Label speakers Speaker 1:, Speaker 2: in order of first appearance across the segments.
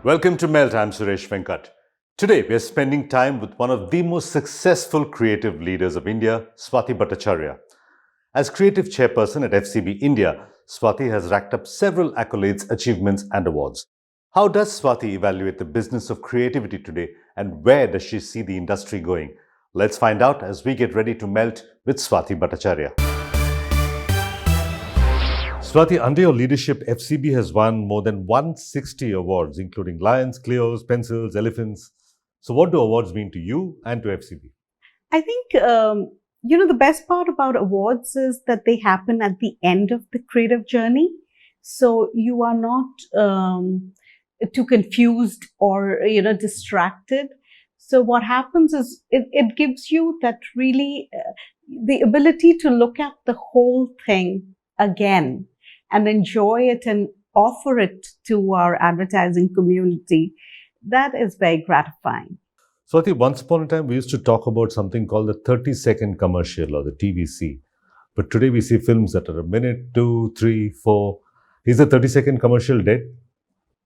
Speaker 1: Welcome to Melt. I'm Suresh Venkat. Today, we are spending time with one of the most successful creative leaders of India, Swati Bhattacharya. As creative chairperson at FCB India, Swati has racked up several accolades, achievements, and awards. How does Swati evaluate the business of creativity today, and where does she see the industry going? Let's find out as we get ready to melt with Swati Bhattacharya. Swati, under your leadership, FCB has won more than 160 awards, including Lions, Clios, Pencils, Elephants. So, what do awards mean to you and to FCB?
Speaker 2: I think, the best part about awards is that they happen at the end of the creative journey. So you are not too confused or, distracted. So what happens is it gives you that really the ability to look at the whole thing again and enjoy it and offer it to our advertising community. That is very gratifying.
Speaker 1: Swati, once upon a time, we used to talk about something called the 30-second commercial or the TVC. But today we see films that are a minute, 2, 3, 4. Is the 30-second commercial dead?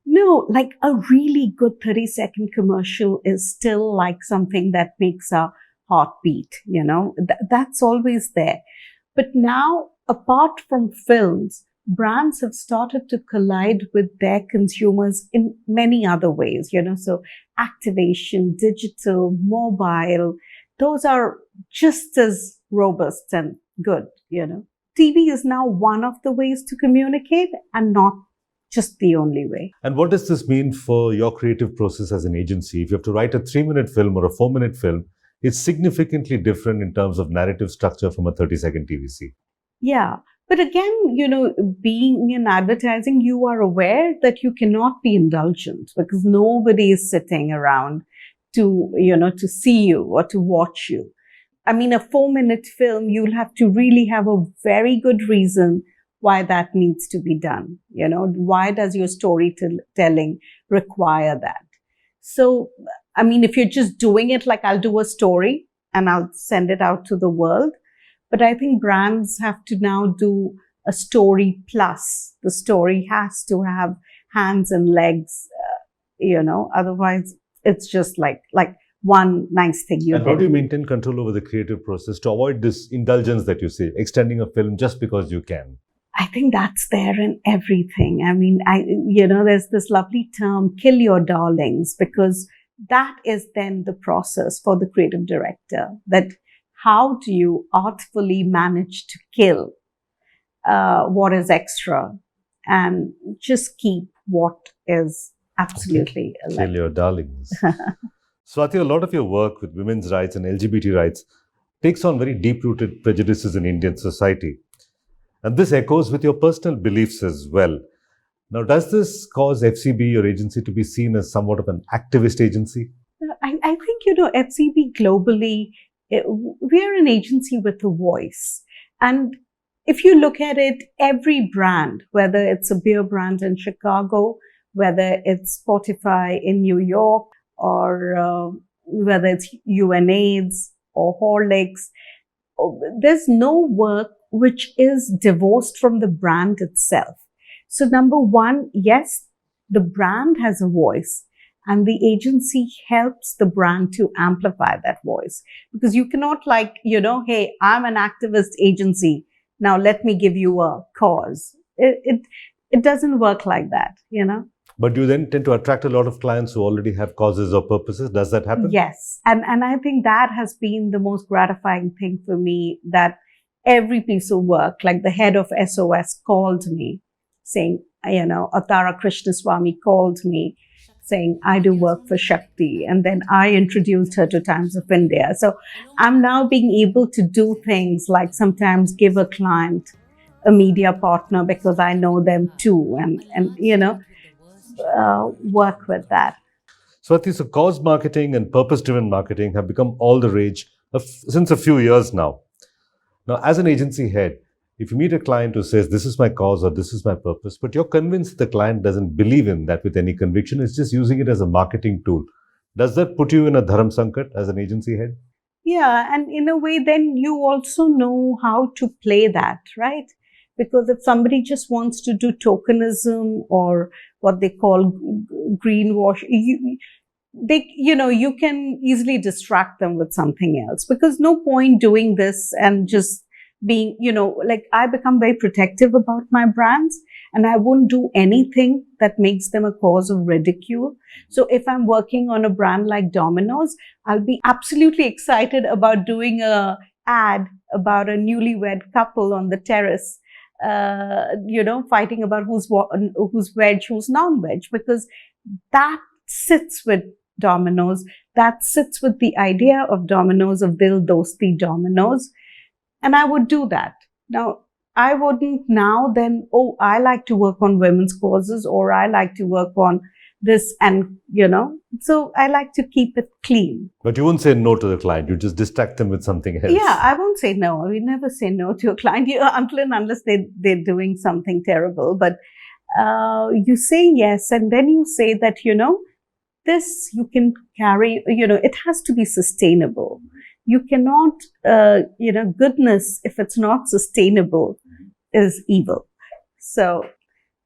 Speaker 2: No, like a really good 30-second commercial is still like something that makes our heart beat, that's always there. But now, apart from films, brands have started to collide with their consumers in many other ways, so activation, digital, mobile, those are just as robust and good, TV is now one of the ways to communicate and not just the only way.
Speaker 1: And what does this mean for your creative process as an agency? If you have to write a 3-minute film or a 4-minute film, it's significantly different in terms of narrative structure from a 30-second TVC.
Speaker 2: Yeah. But again, being in advertising, you are aware that you cannot be indulgent because nobody is sitting around to see you or to watch you. I mean, a 4-minute film, you'll have to really have a very good reason why that needs to be done. Why does your storytelling require that? So, I mean, if you're just doing it like I'll do a story and I'll send it out to the world, but I think brands have to now do a story plus. The story has to have hands and legs, otherwise it's just like one nice thing you
Speaker 1: And how do you maintain control over the creative process to avoid this indulgence that you say, extending a film just because you can?
Speaker 2: I think that's there in everything. I mean, there's this lovely term, kill your darlings, because that is then the process for the creative director, that how do you artfully manage to kill what is extra and just keep what is absolutely
Speaker 1: Kill your darlings. Swati, a lot of your work with women's rights and LGBT rights takes on very deep-rooted prejudices in Indian society. And this echoes with your personal beliefs as well. Now, does this cause FCB, your agency, to be seen as somewhat of an activist agency?
Speaker 2: I think, FCB globally, we're an agency with a voice. And if you look at it, every brand, whether it's a beer brand in Chicago, whether it's Spotify in New York, or whether it's UNAIDS or Horlicks, there's no work which is divorced from the brand itself. So number one, yes, the brand has a voice. And the agency helps the brand to amplify that voice. Because you cannot hey, I'm an activist agency. Now let me give you a cause. It doesn't work like that,
Speaker 1: But you then tend to attract a lot of clients who already have causes or purposes. Does that happen?
Speaker 2: Yes. And I think that has been the most gratifying thing for me, that every piece of work, like the head of SOS called me saying, Atara Krishnaswamy called me saying, I do work for Shakti. And then I introduced her to Times of India. So I'm now being able to do things like sometimes give a client a media partner because I know them too, and work with that.
Speaker 1: Swati, so cause marketing and purpose-driven marketing have become all the rage since a few years now. Now, as an agency head, if you meet a client who says, this is my cause or this is my purpose, but you're convinced the client doesn't believe in that with any conviction, it's just using it as a marketing tool. Does that put you in a dharam sankat as an agency head?
Speaker 2: Yeah, and in a way, then you also know how to play that, right? Because if somebody just wants to do tokenism or what they call greenwash, you can easily distract them with something else, because no point doing this and just being, like, I become very protective about my brands, and I wouldn't do anything that makes them a cause of ridicule. So if I'm working on a brand like Domino's, I'll be absolutely excited about doing a ad about a newlywed couple on the terrace, fighting about who's veg, who's non-veg, because that sits with Domino's. That sits with the idea of Domino's, of Dil Dosti Domino's. And I would do that. Now, I wouldn't now then, I like to work on women's causes, or I like to work on this, and, so I like to keep it clean.
Speaker 1: But you won't say no to the client. You just distract them with something else.
Speaker 2: Yeah, I won't say no. We never say no to a client until and unless they're doing something terrible. But you say yes, and then you say that, this you can carry, it has to be sustainable. You cannot, goodness, if it's not sustainable, is evil. So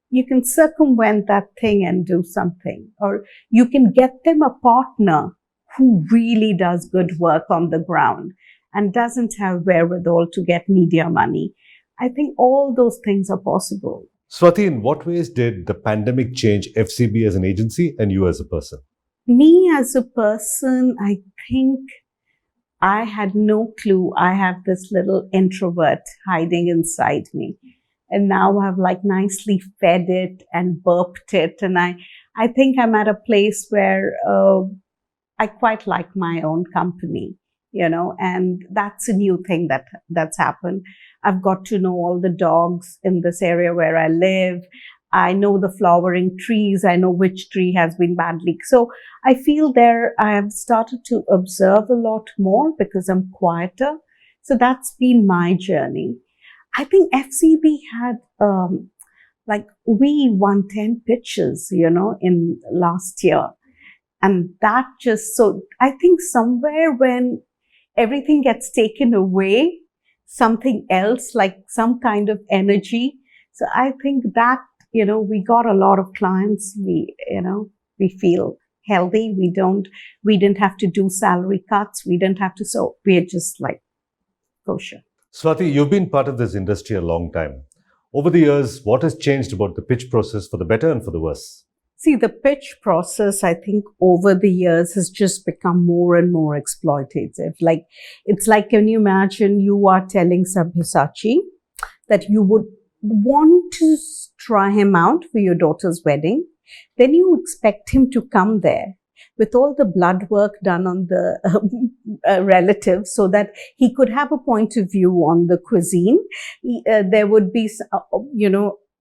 Speaker 2: you can circumvent that thing and do something, or you can get them a partner who really does good work on the ground and doesn't have wherewithal to get media money. I think all those things are possible.
Speaker 1: Swati, in what ways did the pandemic change FCB as an agency and you as a person?
Speaker 2: Me as a person, I think I had no clue. I have this little introvert hiding inside me. And now I've like nicely fed it and burped it. And I think I'm at a place where I quite like my own company, and that's a new thing that's happened. I've got to know all the dogs in this area where I live. I know the flowering trees. I know which tree has been badly. So I feel I have started to observe a lot more because I'm quieter. So that's been my journey. I think FCB had, we won 10 pitches, in last year. And that so I think somewhere when everything gets taken away, something else, like some kind of energy. So I think that, we got a lot of clients. We feel healthy. We didn't have to do salary cuts. We didn't have to, so we're just like kosher.
Speaker 1: Swati, you've been part of this industry a long time. Over the years, what has changed about the pitch process for the better and for the worse?
Speaker 2: See, the pitch process, I think, over the years has just become more and more exploitative. It's like, can you imagine you are telling Sabyasachi that you would want to try him out for your daughter's wedding. Then you expect him to come there with all the blood work done on the relatives so that he could have a point of view on the cuisine. There would be,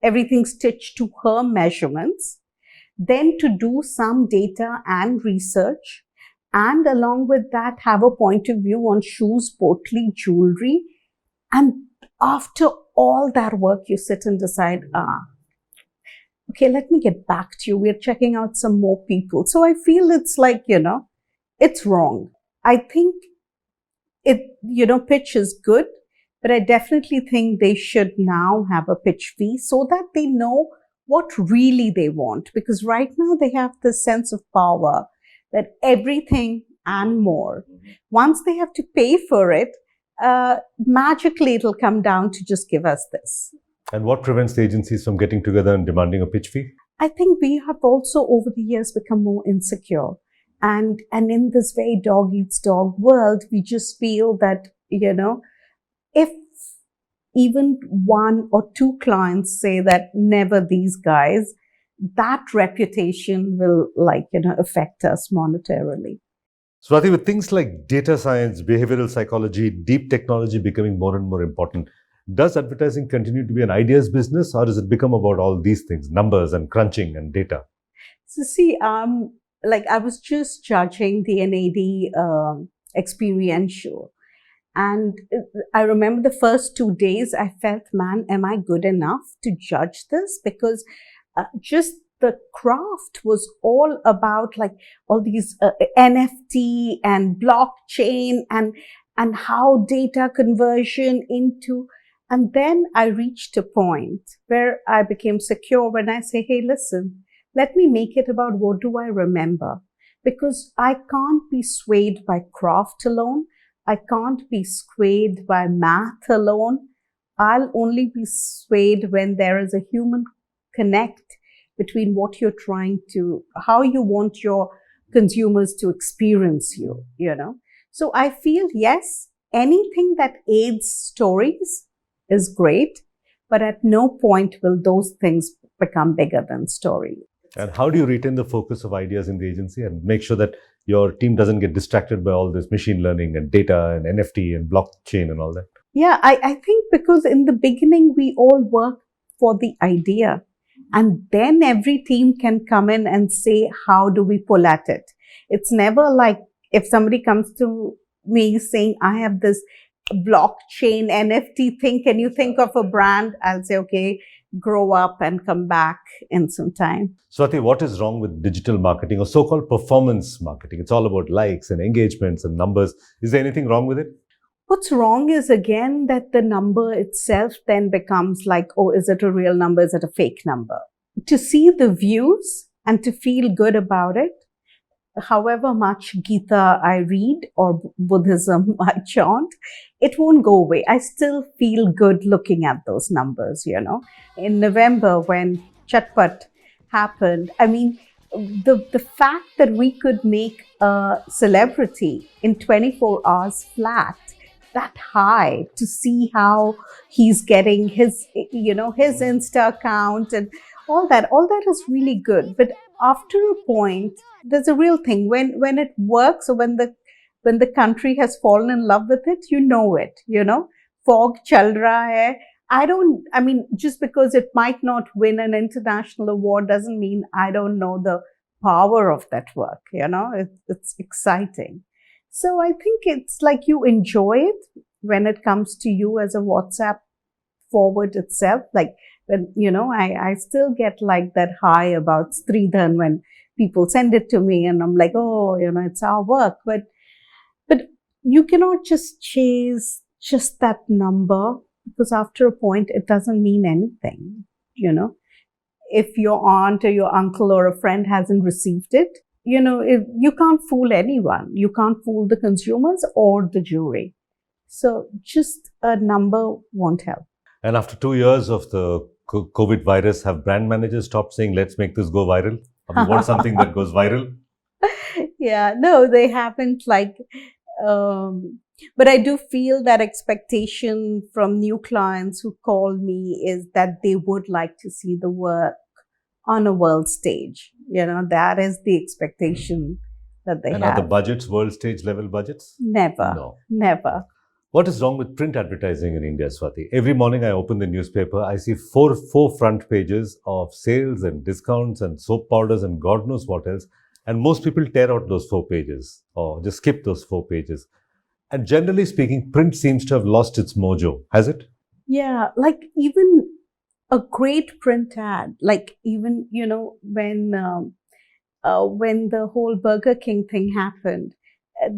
Speaker 2: everything stitched to her measurements. Then to do some data and research, and along with that, have a point of view on shoes, pottery, jewelry. And after all that work, you sit and decide, okay, let me get back to you. We're checking out some more people. So I feel it's like, it's wrong. I think pitch is good, but I definitely think they should now have a pitch fee so that they know what really they want. Because right now they have this sense of power that everything and more, once they have to pay for it, magically it'll come down to just give us this.
Speaker 1: And what prevents the agencies from getting together and demanding a pitch fee?
Speaker 2: I think we have also over the years become more insecure. And in this very dog eats dog world, we just feel that, if even one or two clients say that never these guys, that reputation will affect us monetarily.
Speaker 1: Swati, with things like data science, behavioral psychology, deep technology becoming more and more important, does advertising continue to be an ideas business, or does it become about all these things, numbers and crunching and data?
Speaker 2: So see, I was just judging the NAD experiential. And I remember the first 2 days, I felt, man, am I good enough to judge this? Because just the craft was all about all these NFT and blockchain and how data conversion into, And then I reached a point where I became secure when I say, hey, listen, let me make it about what do I remember? Because I can't be swayed by craft alone. I can't be swayed by math alone. I'll only be swayed when there is a human connect between what you're trying to, how you want your consumers to experience you, you know. So I feel, yes, anything that aids stories is great, but at no point will those things become bigger than story.
Speaker 1: And how do you retain the focus of ideas in the agency and make sure that your team doesn't get distracted by all this machine learning and data and NFT and blockchain and all that?
Speaker 2: Yeah, I think because in the beginning, we all work for the idea. And then every team can come in and say, how do we pull at it? It's never like if somebody comes to me saying, I have this blockchain NFT thing, can you think of a brand? I'll say, okay, grow up and come back in some time.
Speaker 1: Swati, what is wrong with digital marketing or so-called performance marketing? It's all about likes and engagements and numbers. Is there anything wrong with it?
Speaker 2: What's wrong is again that the number itself then becomes like, oh, is it a real number? Is it a fake number? To see the views and to feel good about it, however much Gita I read or Buddhism I chant, it won't go away. I still feel good looking at those numbers, you know. In November when Chatpat happened, I mean, the fact that we could make a celebrity in 24 hours flat, that high, to see how he's getting his, you know, his Insta account and all that is really good. But after a point, there's a real thing when it works, or when the country has fallen in love with it, you know it, you know, fog chal raha hai. I mean, just because it might not win an international award doesn't mean I don't know the power of that work, you know, it's exciting. So I think it's like you enjoy it when it comes to you as a WhatsApp forward itself. Like when, you know, I still get like that high about Sridhan when people send it to me and I'm like, oh, you know, it's our work. But you cannot just chase just that number, because after a point, it doesn't mean anything, you know. If your aunt or your uncle or a friend hasn't received it, you know, you can't fool anyone. You can't fool the consumers or the jury. So just a number won't help.
Speaker 1: And after 2 years of the COVID virus, have brand managers stopped saying, let's make this go viral? We want something that goes viral?
Speaker 2: Yeah, no, they haven't but I do feel that expectation from new clients who call me is that they would like to see the work on a world stage. You know, that is the expectation that they
Speaker 1: And
Speaker 2: have.
Speaker 1: are the budgets world stage level budgets?
Speaker 2: Never.
Speaker 1: No.
Speaker 2: Never.
Speaker 1: What is wrong with print advertising in India, Swati? Every morning I open the newspaper, I see four front pages of sales and discounts and soap powders and God knows what else. And most people tear out those 4 pages or just skip those 4 pages. And generally speaking, print seems to have lost its mojo, has it?
Speaker 2: Yeah, like even a great print ad, like even, you know, when the whole Burger King thing happened,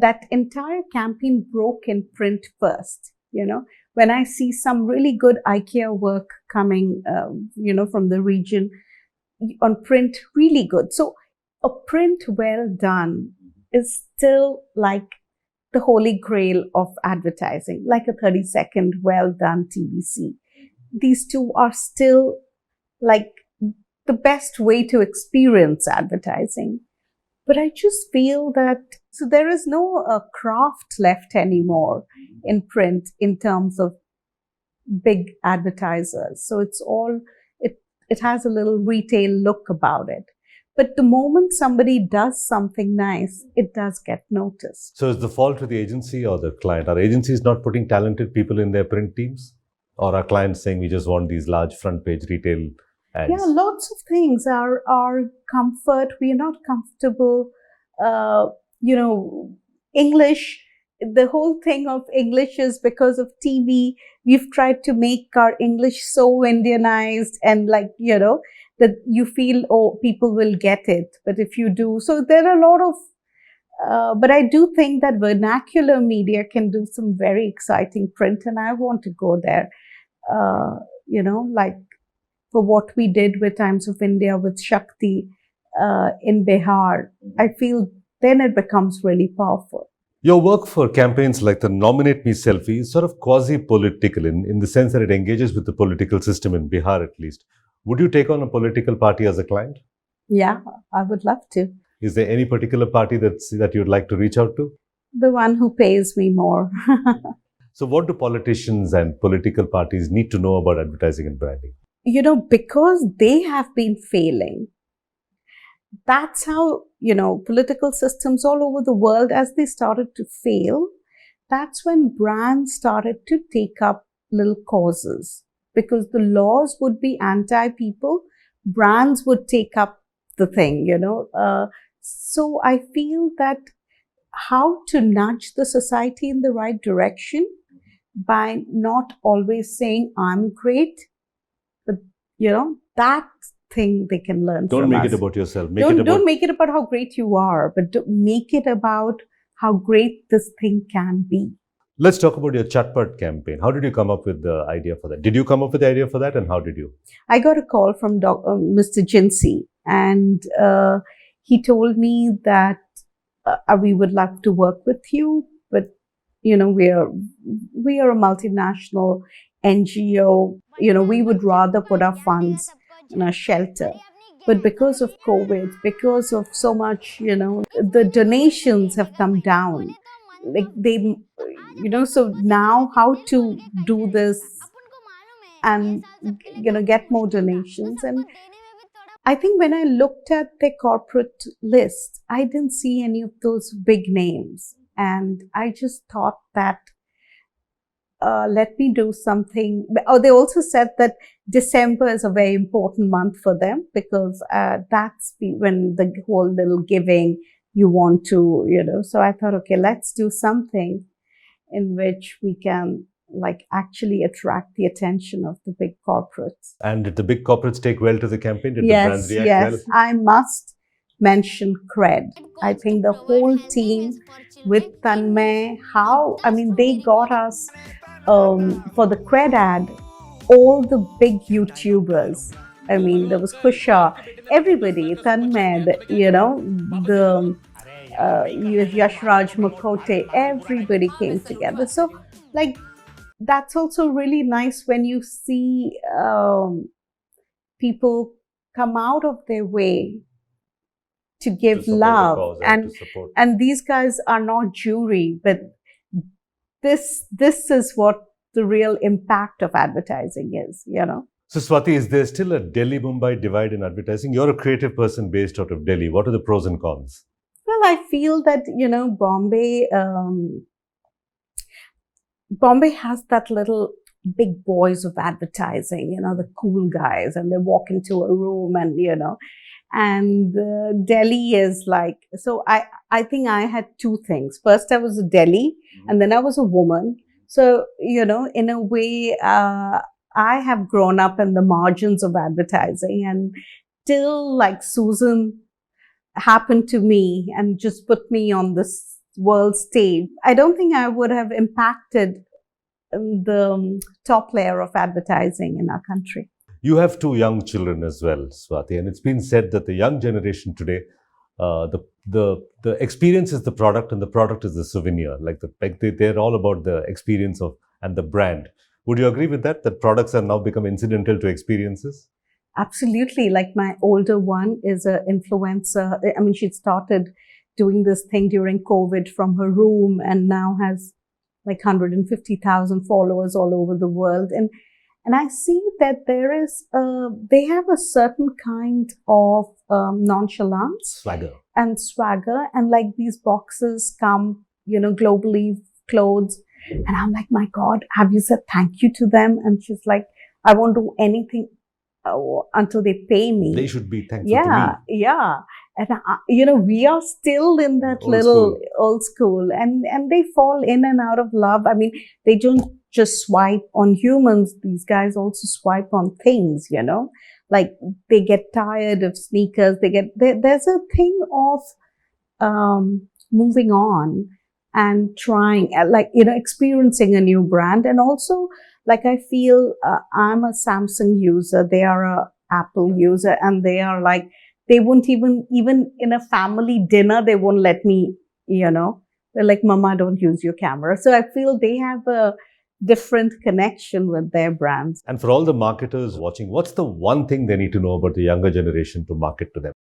Speaker 2: that entire campaign broke in print first. You know, when I see some really good IKEA work coming, you know, from the region on print, really good. So a print well done is still like the holy grail of advertising, like a 30-second well done TVC. These two are still like the best way to experience advertising. But I just feel that, so there is no craft left anymore in print in terms of big advertisers. So it's all, it has a little retail look about it. But the moment somebody does something nice, it does get noticed.
Speaker 1: So is the fault to the agency or the client? Are agencies not putting talented people in their print teams? Or are clients saying we just want these large front page retail ads?
Speaker 2: Yeah, lots of things. Our comfort, we are not comfortable. You know, English, the whole thing of English is because of TV. We've tried to make our English so Indianized and like, you know, that you feel, oh, people will get it. But if you do, so there are a lot of, but I do think that vernacular media can do some very exciting print, and I want to go there. like for what we did with Times of India with Shakti in Bihar, I feel then it becomes really powerful.
Speaker 1: Your work for campaigns like the Nominate Me selfie is sort of quasi-political in the sense that it engages with the political system in Bihar at least. Would you take on a political party as a client?
Speaker 2: Yeah, I would love to.
Speaker 1: Is there any particular party that you'd like to reach out to?
Speaker 2: The one who pays me more.
Speaker 1: So what do politicians and political parties need to know about advertising and branding?
Speaker 2: Because they have been failing. That's how, political systems all over the world, as they started to fail, that's when brands started to take up little causes, because the laws would be anti-people, brands would take up the thing, So I feel that how to nudge the society in the right direction by not always saying, I'm great, but, that thing they can learn
Speaker 1: Don't
Speaker 2: from
Speaker 1: make
Speaker 2: us.
Speaker 1: it about yourself.
Speaker 2: Don't make it about how great you are, but make it about how great this thing can be.
Speaker 1: Let's talk about your Chatpat campaign. How did you come up with the idea for that? Did you come up with the idea for that, and how did you?
Speaker 2: I got a call from Mr. Jinsey, and he told me that we would love to work with you, but we are a multinational NGO. We would rather put our funds in a shelter. But because of COVID, because of so much, the donations have come down. Like so now how to do this and, get more donations. And I think when I looked at the corporate list, I didn't see any of those big names. And I just thought that, let me do something. Oh, they also said that December is a very important month for them, because that's when the whole little giving you want to, So I thought, okay, let's do something in which we can actually attract the attention of the big corporates.
Speaker 1: And did the big corporates take well to the campaign? Did the brands react well?
Speaker 2: I must mention Cred. I think the whole team with Tanmay, they got us for the Cred ad, all the big YouTubers. There was Kusha, everybody, Tanmay, the Yashraj Makote, everybody came together. So, that's also really nice when you see people come out of their way to give love, and these guys are not jury, but this is what the real impact of advertising is,
Speaker 1: So Swati, is there still a Delhi-Mumbai divide in advertising? You're a creative person based out of Delhi. What are the pros and cons?
Speaker 2: Well, I feel that, Bombay has that little big boys of advertising, the cool guys, and they walk into a room and, and Delhi is so I think I had two things. First, I was a Delhi, and then I was a woman. So, in a way, I have grown up in the margins of advertising, and till Susan happened to me and just put me on this world stage, I don't think I would have impacted the top layer of advertising in our country.
Speaker 1: You have two young children as well, Swati, and it's been said that the young generation today, the experience is the product, and the product is the souvenir. They're all about the experience and the brand. Would you agree with that? That products have now become incidental to experiences?
Speaker 2: Absolutely. My older one is an influencer. She started doing this thing during COVID from her room, and now has 150,000 followers all over the world. And I see that they have a certain kind of nonchalance.
Speaker 1: Swagger.
Speaker 2: And these boxes come, globally, clothes. And I'm like, my God, have you said thank you to them? And she's like, I won't do anything until they pay me.
Speaker 1: They should be thankful to me.
Speaker 2: Yeah. And, we are still in that old school. And they fall in and out of love. They don't just swipe on humans. These guys also swipe on things, they get tired of sneakers. There's a thing of moving on and trying, experiencing a new brand. And also, Like I feel I'm a Samsung user, they are a Apple user, and they are like, they won't even in a family dinner, they won't let me, they're like, Mama, don't use your camera. So I feel they have a different connection with their brands.
Speaker 1: And for all the marketers watching, what's the one thing they need to know about the younger generation to market to them?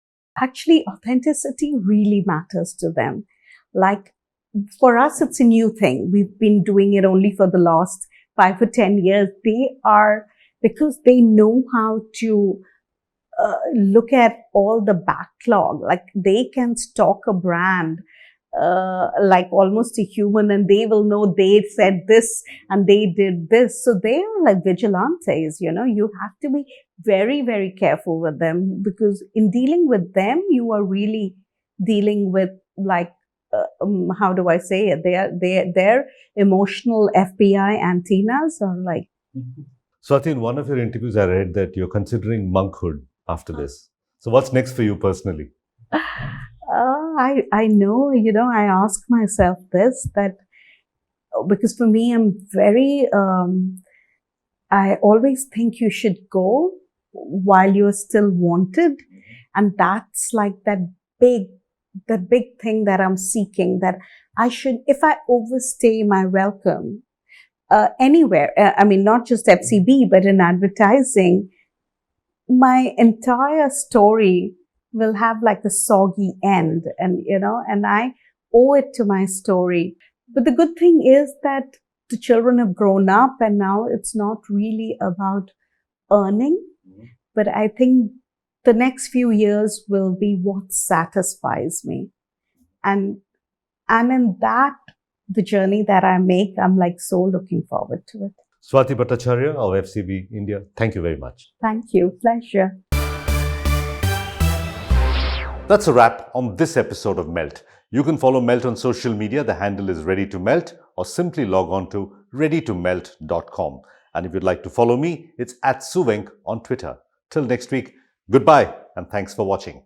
Speaker 2: Actually, authenticity really matters to them. Like for us, it's a new thing. We've been doing it only for the last 5 or 10 years. Because they know how to look at all the backlog, like they can stalk a brand like almost a human, and they will know they said this and they did this. So they are like vigilantes, you have to be very, very careful with them, because in dealing with them, you are really dealing with like, how do I say it? Their emotional FBI antennas are like.
Speaker 1: Swati, in one of your interviews, I read that you're considering monkhood after this. So what's next for you personally?
Speaker 2: I know, I ask myself this, that because for me, I'm very, I always think you should go while you're still wanted. And that's like that big thing that I'm seeking, that I should, if I overstay my welcome anywhere, I mean, not just FCB, but in advertising, my entire story will have like a soggy end, and I owe it to my story. But the good thing is that the children have grown up, and now it's not really about earning, but I think the next few years will be what satisfies me. And in that, the journey that I make, I'm like so looking forward to it.
Speaker 1: Swati Bhattacharya of FCB India, thank you very much.
Speaker 2: Thank you. Pleasure.
Speaker 1: That's a wrap on this episode of Melt. You can follow Melt on social media. The handle is Ready to Melt, or simply log on to readytomelt.com. And if you'd like to follow me, it's @Suvenk on Twitter. Till next week, goodbye and thanks for watching.